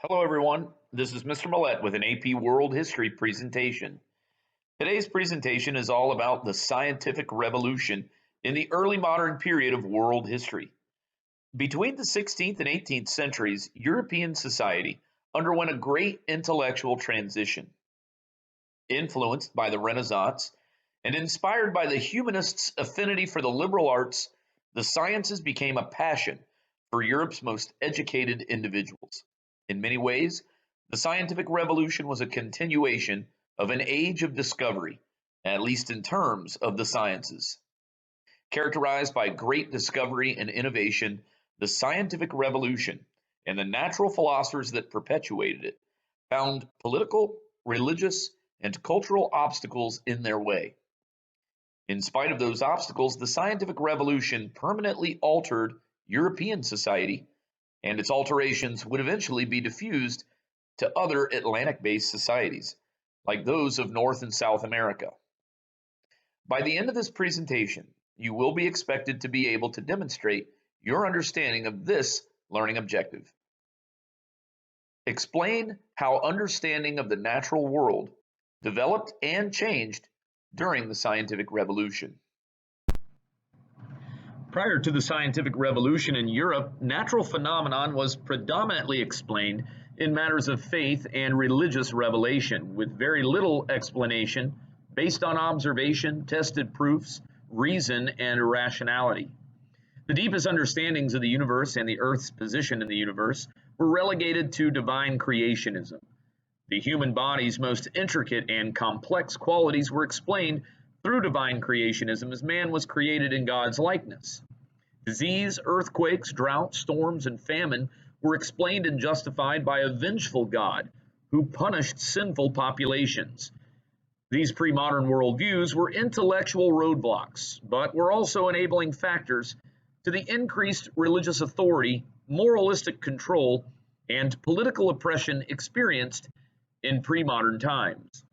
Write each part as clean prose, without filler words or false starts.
Hello, everyone. This is Mr. Millette with an AP World History presentation. Today's presentation is all about the scientific revolution in the early modern period of world history. Between the 16th and 18th centuries, European society underwent a great intellectual transition. Influenced by the Renaissance and inspired by the humanists' affinity for the liberal arts, the sciences became a passion for Europe's most educated individuals. In many ways, the scientific revolution was a continuation of an age of discovery, at least in terms of the sciences. Characterized by great discovery and innovation, the scientific revolution and the natural philosophers that perpetuated it found political, religious, and cultural obstacles in their way. In spite of those obstacles, the scientific revolution permanently altered European society, and its alterations would eventually be diffused to other Atlantic-based societies, like those of North and South America. By the end of this presentation, you will be expected to be able to demonstrate your understanding of this learning objective. Explain how understanding of the natural world developed and changed during the scientific revolution. Prior to the scientific revolution in Europe, natural phenomenon was predominantly explained in matters of faith and religious revelation, with very little explanation based on observation, tested proofs, reason, and rationality. The deepest understandings of the universe and the Earth's position in the universe were relegated to divine creationism. The human body's most intricate and complex qualities were explained through divine creationism as man was created in God's likeness. Disease, earthquakes, drought, storms, and famine were explained and justified by a vengeful God who punished sinful populations. These pre-modern worldviews were intellectual roadblocks, but were also enabling factors to the increased religious authority, moralistic control, and political oppression experienced in pre-modern times.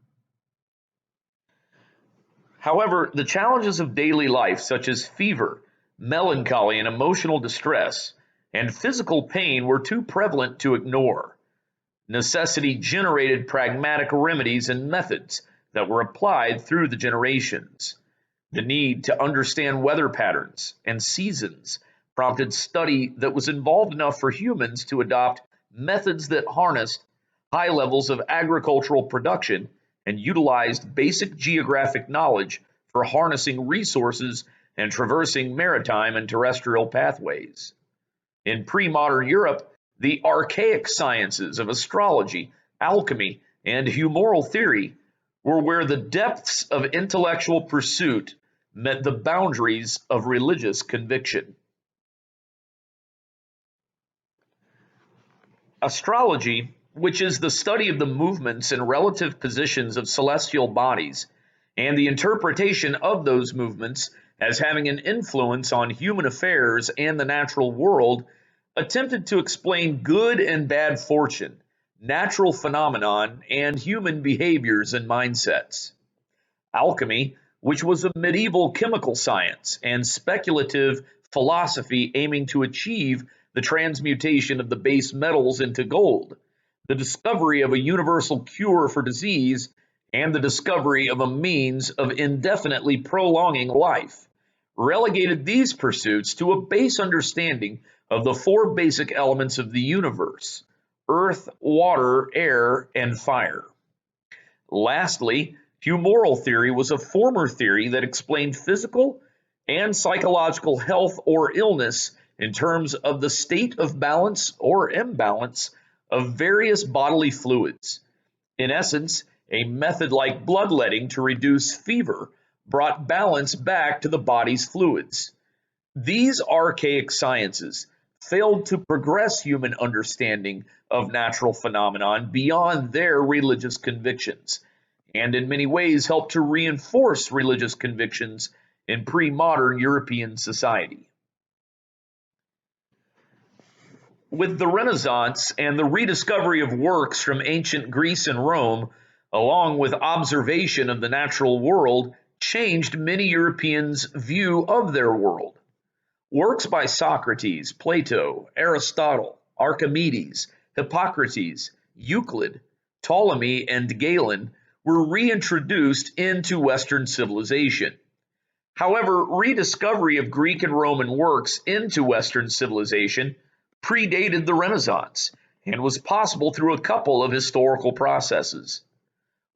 However, the challenges of daily life, such as fever, melancholy, and emotional distress, and physical pain, were too prevalent to ignore. Necessity generated pragmatic remedies and methods that were applied through the generations. The need to understand weather patterns and seasons prompted study that was involved enough for humans to adopt methods that harnessed high levels of agricultural production and utilized basic geographic knowledge for harnessing resources and traversing maritime and terrestrial pathways. In pre-modern Europe, the archaic sciences of astrology, alchemy, and humoral theory were where the depths of intellectual pursuit met the boundaries of religious conviction. Astrology, which is the study of the movements and relative positions of celestial bodies, and the interpretation of those movements as having an influence on human affairs and the natural world, attempted to explain good and bad fortune, natural phenomenon, and human behaviors and mindsets. Alchemy, which was a medieval chemical science and speculative philosophy aiming to achieve the transmutation of the base metals into gold, the discovery of a universal cure for disease, and the discovery of a means of indefinitely prolonging life, relegated these pursuits to a base understanding of the four basic elements of the universe: earth, water, air, and fire. Lastly, humoral theory was a former theory that explained physical and psychological health or illness in terms of the state of balance or imbalance of various bodily fluids. In essence, a method like bloodletting to reduce fever brought balance back to the body's fluids. These archaic sciences failed to progress human understanding of natural phenomenon beyond their religious convictions, and in many ways helped to reinforce religious convictions in pre-modern European society. With the Renaissance and the rediscovery of works from ancient Greece and Rome, along with observation of the natural world, changed many Europeans' view of their world. Works by Socrates, Plato, Aristotle, Archimedes, Hippocrates, Euclid, Ptolemy, and Galen were reintroduced into Western civilization. However, rediscovery of Greek and Roman works into Western civilization predated the Renaissance and was possible through a couple of historical processes.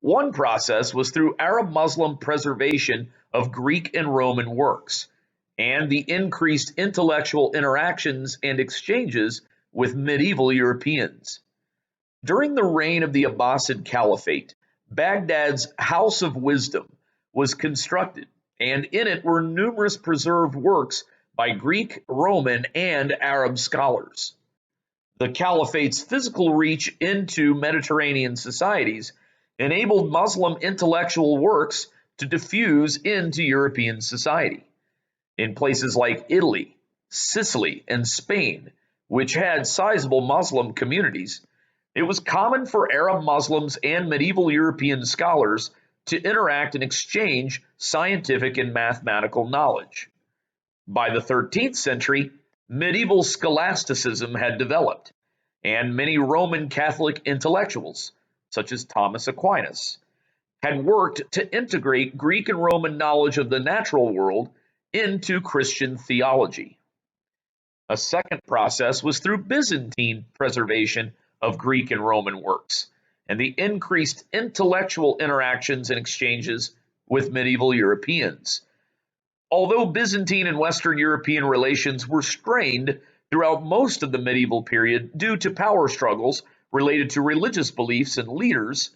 One process was through Arab Muslim preservation of Greek and Roman works, and the increased intellectual interactions and exchanges with medieval Europeans. During the reign of the Abbasid Caliphate, Baghdad's House of Wisdom was constructed, and in it were numerous preserved works by Greek, Roman, and Arab scholars. The Caliphate's physical reach into Mediterranean societies enabled Muslim intellectual works to diffuse into European society. In places like Italy, Sicily, and Spain, which had sizable Muslim communities, it was common for Arab Muslims and medieval European scholars to interact and exchange scientific and mathematical knowledge. By the 13th century, medieval scholasticism had developed, and many Roman Catholic intellectuals, such as Thomas Aquinas, had worked to integrate Greek and Roman knowledge of the natural world into Christian theology. A second process was through Byzantine preservation of Greek and Roman works, and the increased intellectual interactions and exchanges with medieval Europeans. Although Byzantine and Western European relations were strained throughout most of the medieval period due to power struggles related to religious beliefs and leaders,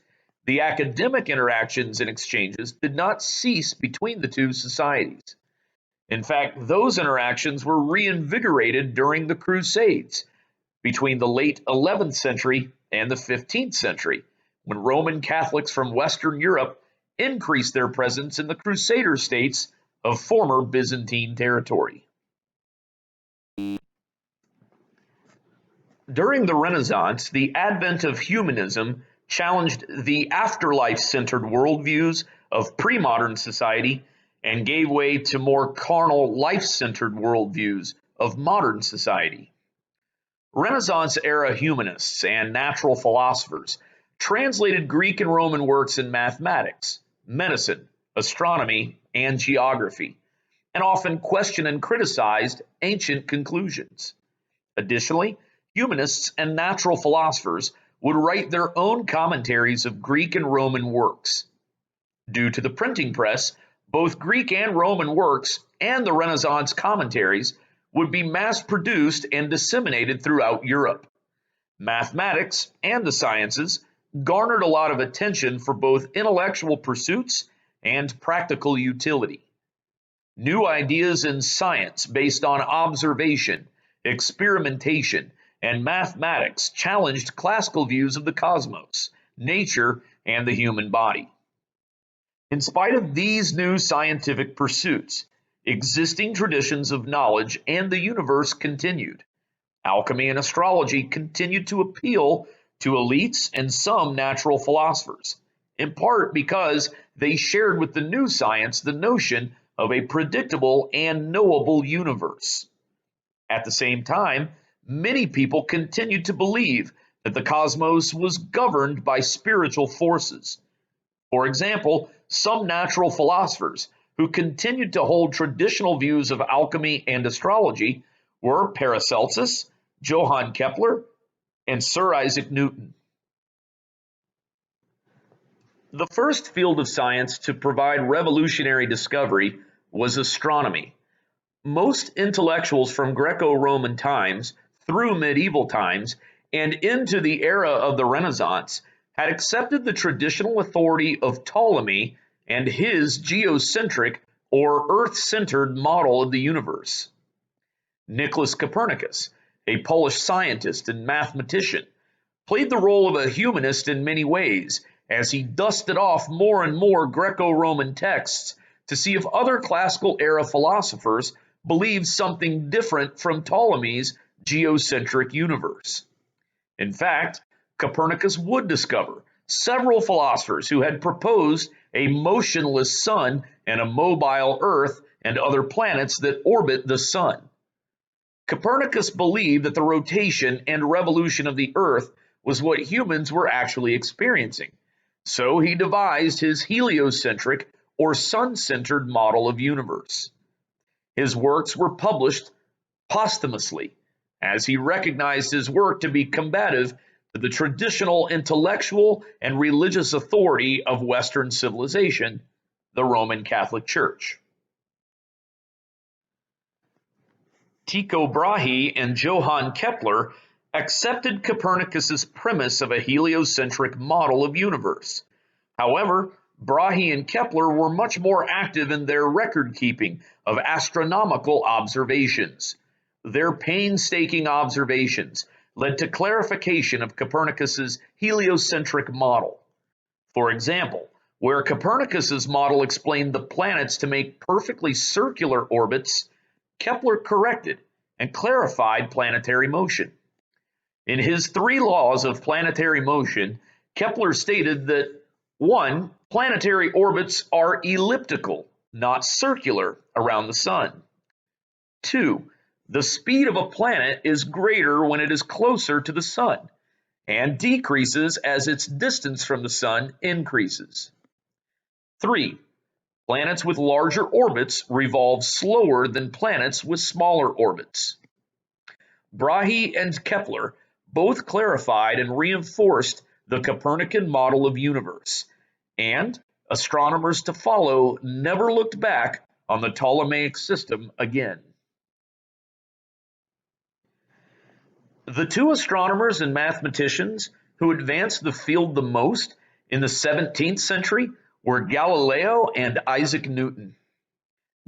the academic interactions and exchanges did not cease between the two societies. In fact, those interactions were reinvigorated during the Crusades between the late 11th century and the 15th century, when Roman Catholics from Western Europe increased their presence in the Crusader states of former Byzantine territory. During the Renaissance, the advent of humanism challenged the afterlife-centered worldviews of pre-modern society and gave way to more carnal, life-centered worldviews of modern society. Renaissance-era humanists and natural philosophers translated Greek and Roman works in mathematics, medicine, astronomy, and geography, and often questioned and criticized ancient conclusions. Additionally, humanists and natural philosophers would write their own commentaries of Greek and Roman works. Due to the printing press, both Greek and Roman works and the Renaissance commentaries would be mass-produced and disseminated throughout Europe. Mathematics and the sciences garnered a lot of attention for both intellectual pursuits and practical utility. New ideas in science based on observation, experimentation, and mathematics challenged classical views of the cosmos, nature, and the human body. In spite of these new scientific pursuits, existing traditions of knowledge and the universe continued. Alchemy and astrology continued to appeal to elites and some natural philosophers, in part because they shared with the new science the notion of a predictable and knowable universe. At the same time, many people continued to believe that the cosmos was governed by spiritual forces. For example, some natural philosophers who continued to hold traditional views of alchemy and astrology were Paracelsus, Johann Kepler, and Sir Isaac Newton. The first field of science to provide revolutionary discovery was astronomy. Most intellectuals from Greco-Roman times through medieval times and into the era of the Renaissance had accepted the traditional authority of Ptolemy and his geocentric or earth-centered model of the universe. Nicholas Copernicus, a Polish scientist and mathematician, played the role of a humanist in many ways as he dusted off more and more Greco-Roman texts to see if other classical era philosophers believed something different from Ptolemy's geocentric universe. In fact, Copernicus would discover several philosophers who had proposed a motionless sun and a mobile Earth and other planets that orbit the sun. Copernicus believed that the rotation and revolution of the Earth was what humans were actually experiencing, so he devised his heliocentric or sun-centered model of universe. His works were published posthumously, as he recognized his work to be combative to the traditional intellectual and religious authority of Western civilization, the Roman Catholic Church. Tycho Brahe and Johann Kepler accepted Copernicus's premise of a heliocentric model of universe. However, Brahe and Kepler were much more active in their record-keeping of astronomical observations. Their painstaking observations led to clarification of Copernicus's heliocentric model. For example, where Copernicus's model explained the planets to make perfectly circular orbits, Kepler corrected and clarified planetary motion. In his 3 laws of planetary motion, Kepler stated that 1. Planetary orbits are elliptical, not circular, around the Sun. 2. The speed of a planet is greater when it is closer to the Sun, and decreases as its distance from the Sun increases. 3. Planets with larger orbits revolve slower than planets with smaller orbits. Brahe and Kepler both clarified and reinforced the Copernican model of universe, and astronomers to follow never looked back on the Ptolemaic system again. The 2 astronomers and mathematicians who advanced the field the most in the 17th century were Galileo and Isaac Newton.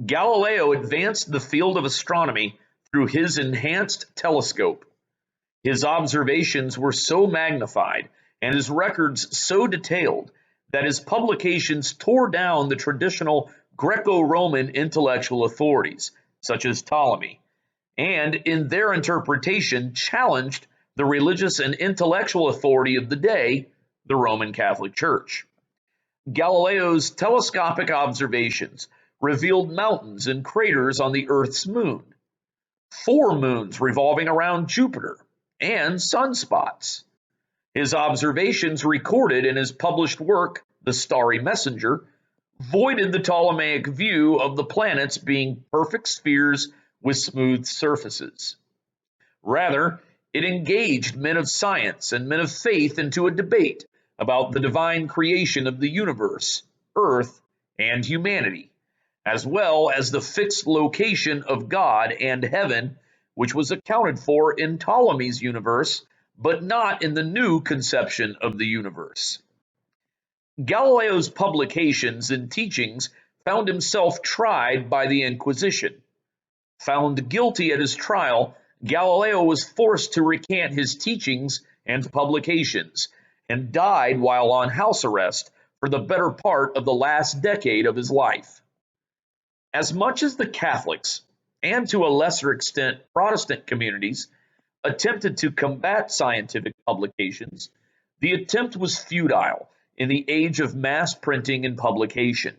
Galileo advanced the field of astronomy through his enhanced telescope. His observations were so magnified and his records so detailed that his publications tore down the traditional Greco-Roman intellectual authorities, such as Ptolemy, and in their interpretation challenged the religious and intellectual authority of the day, the Roman Catholic Church. Galileo's telescopic observations revealed mountains and craters on the Earth's moon, 4 moons revolving around Jupiter, and sunspots. His observations recorded in his published work, The Starry Messenger, voided the Ptolemaic view of the planets being perfect spheres with smooth surfaces. Rather, it engaged men of science and men of faith into a debate about the divine creation of the universe, Earth, and humanity, as well as the fixed location of God and heaven, which was accounted for in Ptolemy's universe, but not in the new conception of the universe. Galileo's publications and teachings found himself tried by the Inquisition. Found guilty at his trial, Galileo was forced to recant his teachings and publications, and died while on house arrest for the better part of the last decade of his life. As much as the Catholics, and to a lesser extent Protestant communities, attempted to combat scientific publications, the attempt was futile in the age of mass printing and publication.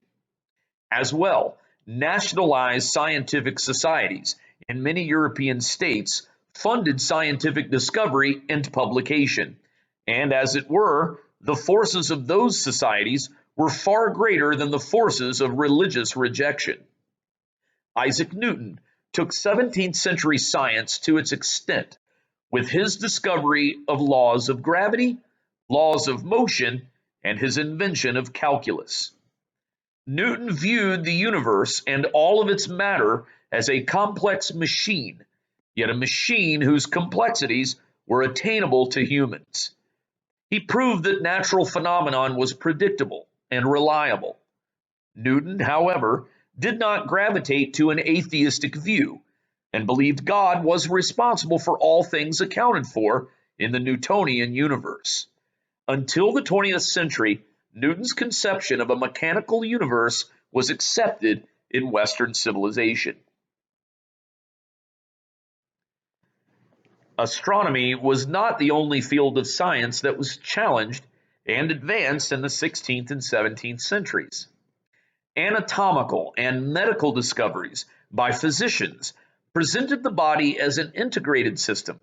As well, nationalized scientific societies in many European states funded scientific discovery and publication, and as it were, the forces of those societies were far greater than the forces of religious rejection. Isaac Newton took 17th century science to its extent with his discovery of laws of gravity, laws of motion, and his invention of calculus. Newton viewed the universe and all of its matter as a complex machine, yet a machine whose complexities were attainable to humans. He proved that natural phenomenon was predictable and reliable. Newton, however, did not gravitate to an atheistic view and believed God was responsible for all things accounted for in the Newtonian universe. Until the 20th century, Newton's conception of a mechanical universe was accepted in Western civilization. Astronomy was not the only field of science that was challenged and advanced in the 16th and 17th centuries. Anatomical and medical discoveries by physicians presented the body as an integrated system,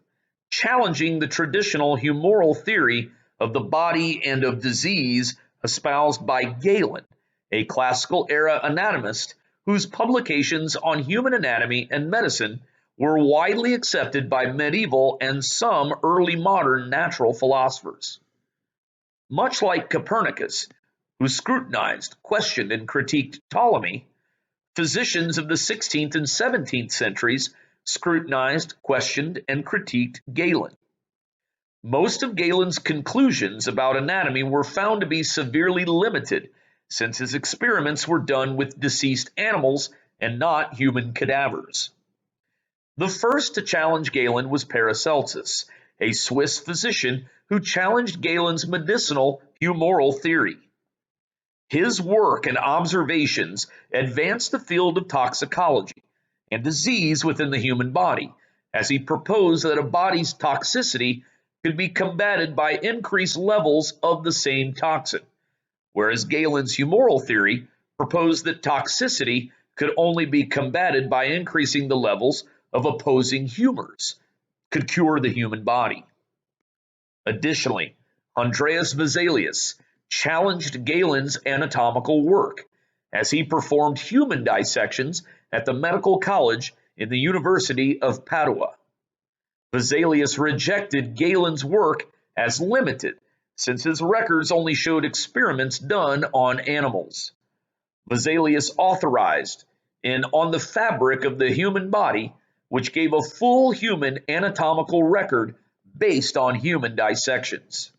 challenging the traditional humoral theory of the body and of disease espoused by Galen, a classical era anatomist whose publications on human anatomy and medicine were widely accepted by medieval and some early modern natural philosophers. Much like Copernicus, who scrutinized, questioned, and critiqued Ptolemy, physicians of the 16th and 17th centuries scrutinized, questioned, and critiqued Galen. Most of Galen's conclusions about anatomy were found to be severely limited, since his experiments were done with deceased animals and not human cadavers. The first to challenge Galen was Paracelsus, a Swiss physician who challenged Galen's medicinal humoral theory. His work and observations advanced the field of toxicology and disease within the human body, as he proposed that a body's toxicity could be combated by increased levels of the same toxin, whereas Galen's humoral theory proposed that toxicity could only be combated by increasing the levels of opposing humors, could cure the human body. Additionally, Andreas Vesalius challenged Galen's anatomical work, as he performed human dissections at the Medical College in the University of Padua. Vesalius rejected Galen's work as limited, since his records only showed experiments done on animals. Vesalius authorized in On the Fabric of the Human Body, which gave a full human anatomical record based on human dissections.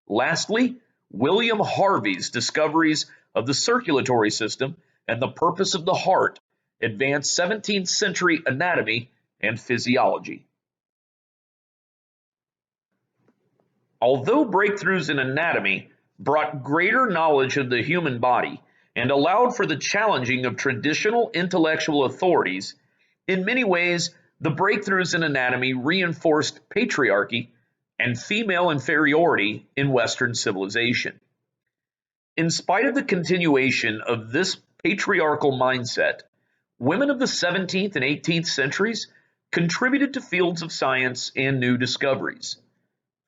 Lastly, William Harvey's discoveries of the circulatory system and the purpose of the heart advanced 17th century anatomy and physiology. Although breakthroughs in anatomy brought greater knowledge of the human body and allowed for the challenging of traditional intellectual authorities, in many ways the breakthroughs in anatomy reinforced patriarchy and female inferiority in Western civilization. In spite of the continuation of this patriarchal mindset, women of the 17th and 18th centuries contributed to fields of science and new discoveries.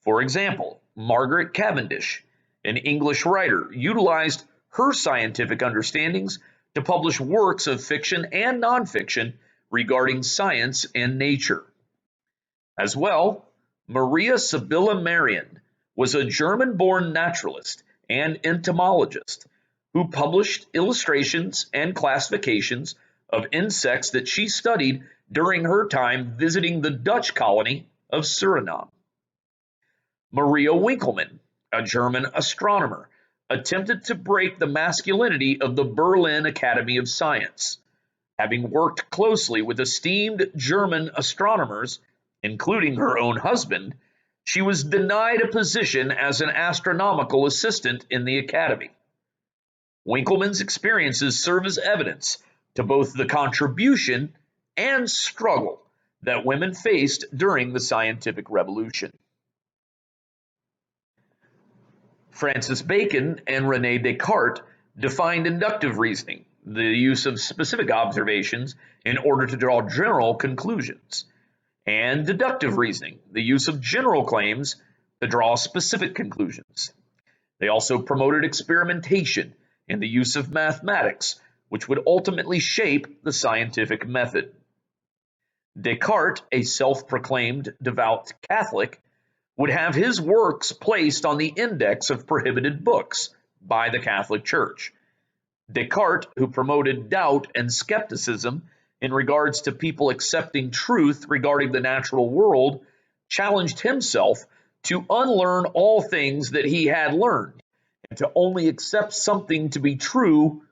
For example, Margaret Cavendish, an English writer, utilized her scientific understandings to publish works of fiction and nonfiction regarding science and nature. As well, Maria Sibylla Merian was a German-born naturalist and entomologist who published illustrations and classifications of insects that she studied during her time visiting the Dutch colony of Suriname. Maria Winkelmann, a German astronomer, attempted to break the masculinity of the Berlin Academy of Science. Having worked closely with esteemed German astronomers, including her own husband, she was denied a position as an astronomical assistant in the Academy. Winkelmann's experiences serve as evidence to both the contribution and struggle that women faced during the scientific revolution. Francis Bacon and René Descartes defined inductive reasoning, the use of specific observations in order to draw general conclusions, and deductive reasoning, the use of general claims to draw specific conclusions. They also promoted experimentation and the use of mathematics, which would ultimately shape the scientific method. Descartes, a self-proclaimed devout Catholic, would have his works placed on the index of prohibited books by the Catholic Church. Descartes, who promoted doubt and skepticism in regards to people accepting truth regarding the natural world, challenged himself to unlearn all things that he had learned, and to only accept something to be true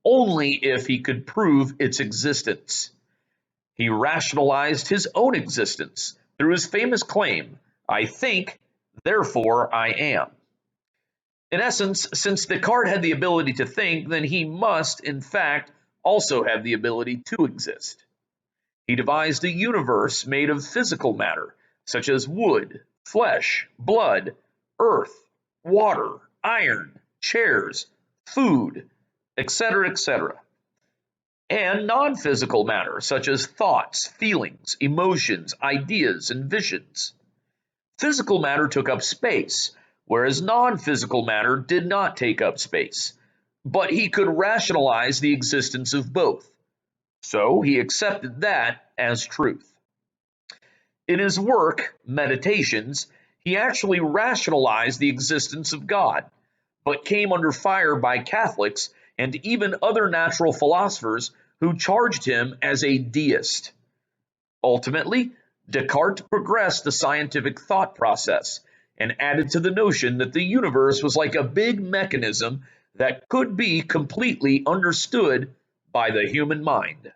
only if he could prove its existence. He rationalized his own existence through his famous claim, "I think, therefore I am." In essence, since Descartes had the ability to think, then he must, in fact, also have the ability to exist. He devised a universe made of physical matter, such as wood, flesh, blood, earth, water, iron, chairs, food, etc., etc. and non-physical matter, such as thoughts, feelings, emotions, ideas, and visions. Physical matter took up space, whereas non-physical matter did not take up space. But he could rationalize the existence of both, so he accepted that as truth. In his work, Meditations, he actually rationalized the existence of God, but came under fire by Catholics and even other natural philosophers who charged him as a deist. Ultimately, Descartes progressed the scientific thought process and added to the notion that the universe was like a big mechanism that could be completely understood by the human mind.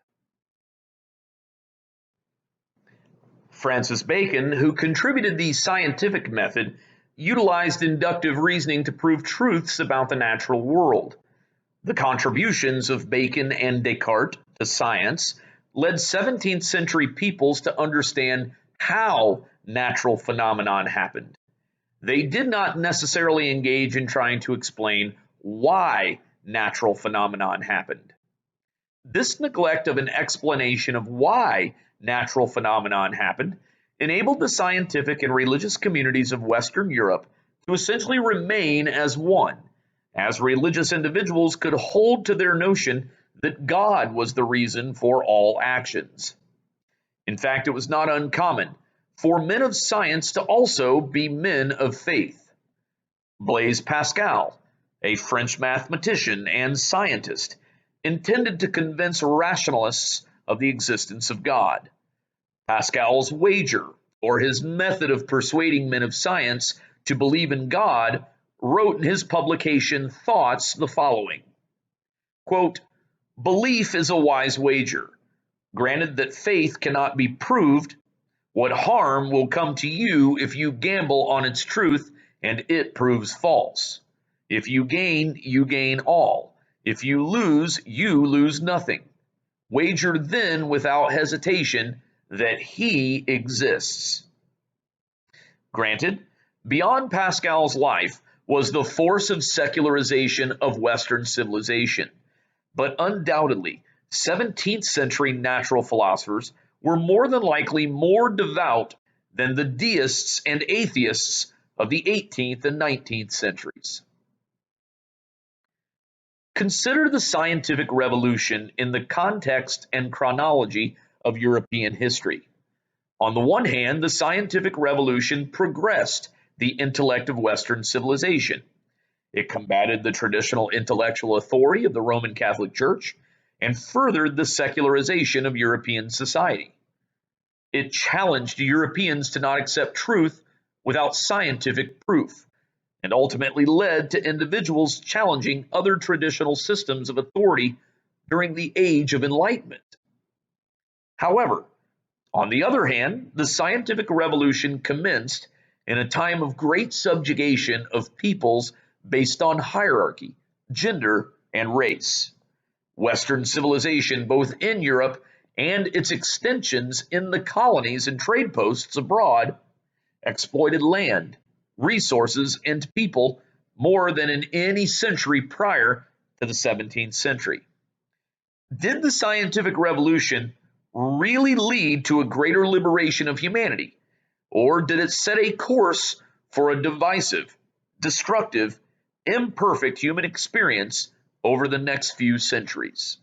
Francis Bacon, who contributed the scientific method, utilized inductive reasoning to prove truths about the natural world. The contributions of Bacon and Descartes to science led 17th century peoples to understand how natural phenomenon happened. They did not necessarily engage in trying to explain why natural phenomenon happened. This neglect of an explanation of why natural phenomenon happened enabled the scientific and religious communities of Western Europe to essentially remain as one, as religious individuals could hold to their notion that God was the reason for all actions. In fact, it was not uncommon for men of science to also be men of faith. Blaise Pascal, a French mathematician and scientist, intended to convince rationalists of the existence of God. Pascal's wager, or his method of persuading men of science to believe in God, wrote in his publication Thoughts the following, quote, "Belief is a wise wager. Granted that faith cannot be proved, what harm will come to you if you gamble on its truth and it proves false? If you gain all. If you lose nothing. Wager then without hesitation that he exists." Granted, beyond Pascal's life was the force of secularization of Western civilization, but undoubtedly, 17th century natural philosophers were more than likely more devout than the deists and atheists of the 18th and 19th centuries. Consider the scientific revolution in the context and chronology of European history. On the one hand, the scientific revolution progressed the intellect of Western civilization. It combated the traditional intellectual authority of the Roman Catholic Church and furthered the secularization of European society. It challenged Europeans to not accept truth without scientific proof, and ultimately led to individuals challenging other traditional systems of authority during the Age of Enlightenment. However, on the other hand, the scientific revolution commenced in a time of great subjugation of peoples based on hierarchy, gender, and race. Western civilization, both in Europe and its extensions in the colonies and trade posts abroad, exploited land, resources, and people more than in any century prior to the 17th century. Did the scientific revolution really lead to a greater liberation of humanity, or did it set a course for a divisive, destructive, imperfect human experience over the next few centuries?